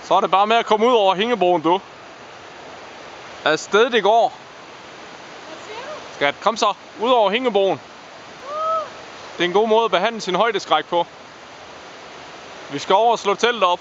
Så er det bare med at komme ud over hængebroen, du. Afsted det går. Hvad siger du? Skat, kom så. Ud over hængebroen. Det er en god måde at behandle sin højdeskræk på. Vi skal over og slå teltet op.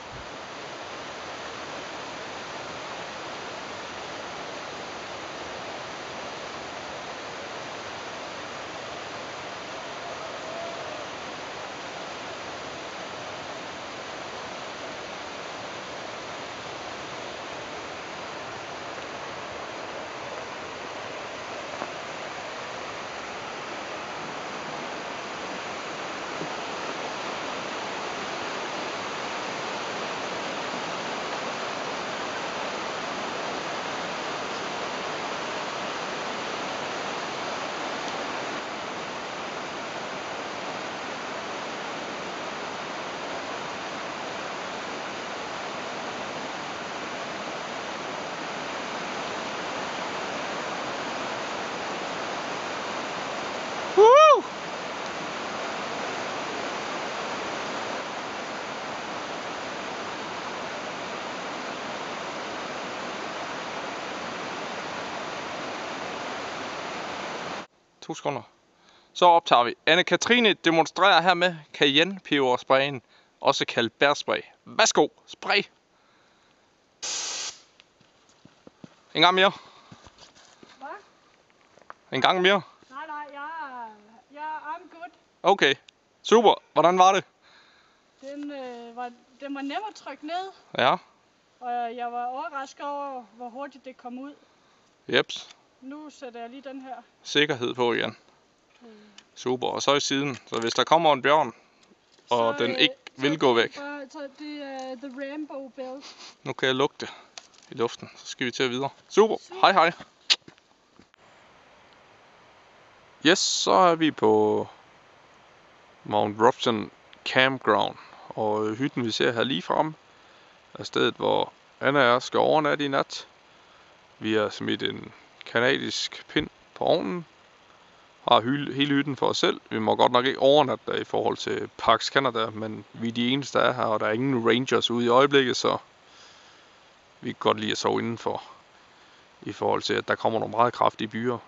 To sekunder. Så optager vi. Anne-Katrine demonstrerer her med cayenne-pebersprayen, også kaldt bærspray. Værsgo, spray. En gang mere. Hvad? En gang mere. Nej, I'm good. Okay, super. Hvordan var det? Den var nem at trykke ned, Ja. og jeg var overrasket over, hvor hurtigt det kom ud. Jeps. Nu sætter jeg lige den her. Sikkerhed på igen. Super. Og så i siden. Så hvis der kommer en bjørn, og Så, den ikke vil gå væk. Så det er The Rainbow Belt. Nu kan jeg lugte det i luften. Så skal vi til videre. Super. Hej hej. Yes, så er vi på Mount Robson Campground. Og hytten vi ser her lige frem er stedet, hvor Anna og jeg skal overnatte i nat. Vi har smidt en kanadisk pind på ovnen. Har hele hytten for os selv. Vi må godt nok ikke overnatte der i forhold til Parks Canada, men vi er de eneste, der er her, og der er ingen rangers ude i øjeblikket, så vi kan godt lide at sove indenfor. I forhold til, at der kommer nogle meget kraftige byer.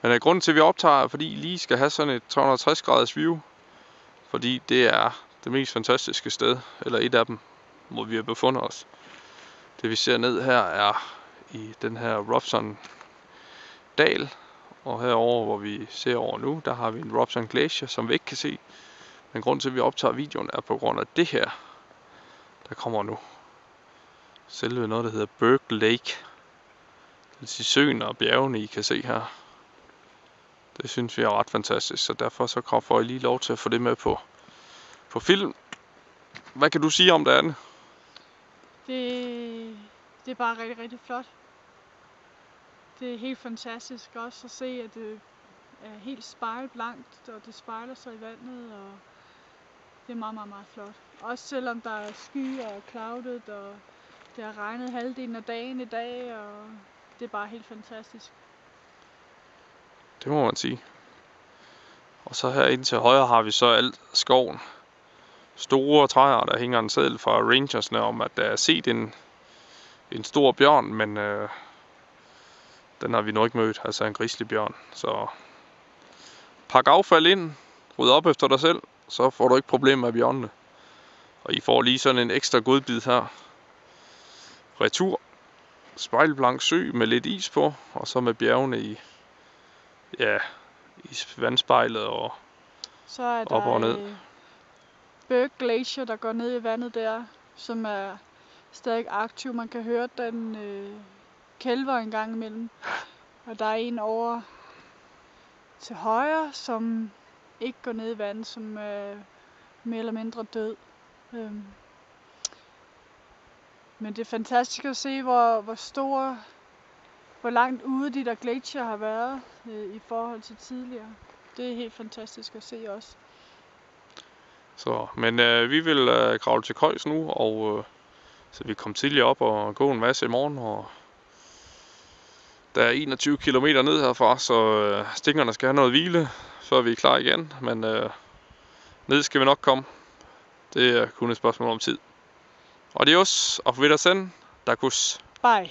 Men grunden til, at vi optager, er, fordi I lige skal have sådan et 360 graders view. Fordi det er det mest fantastiske sted, eller et af dem, hvor vi har befundet os. Det vi ser ned her er i den her Robson dal. Og herover hvor vi ser over nu, der har vi en Robson Glacier, som vi ikke kan se. Men grunden til, at vi optager videoen, er på grund af det her, der kommer nu. Selve noget, der hedder Burke Lake. Det vil sige søen og bjergene, I kan se her. Det synes vi er ret fantastisk, så derfor så får I lige lov til at få det med på film. Hvad kan du sige om det, Anne? Det er bare rigtig, rigtig flot. Det er helt fantastisk også at se, at det er helt spejlblankt, og det spejler sig i vandet, og det er meget, meget, meget flot. Også selvom der er skyer og cloudet, og det har regnet halvdelen af dagen i dag, og det er bare helt fantastisk. Det må man sige. Og så her ind til højre har vi så alt skoven. Store træer, der hænger en seddel fra rangersne om, at der er set en stor bjørn, men den har vi nok ikke mødt, altså en grizzlybjørn. Så pak affald ind, ryd op efter dig selv, så får du ikke problemer med bjørnene. Og I får lige sådan en ekstra godbid her. Retur. Spejlblank sø med lidt is på, og så med bjergene i vandspejlet og så er der op og ned. Burke Glacier, der går ned i vandet der, som er stadig aktiv. Man kan høre den kælver en gang imellem. Og der er en over til højre, som ikke går ned i vandet, som er mere eller mindre død. Men det er fantastisk at se, hvor langt ude de der glacier har været i forhold til tidligere. Det er helt fantastisk at se også. Så, men vi vil kravle til køjs nu, og så vi kommer tidligere op og gå en masse i morgen. Og der er 21 km ned herfra, så stikkerne skal have noget hvile, før vi er klar igen. Men ned skal vi nok komme. Det er kun et spørgsmål om tid. Adios, auf Wiedersehen, Dakus. Bye.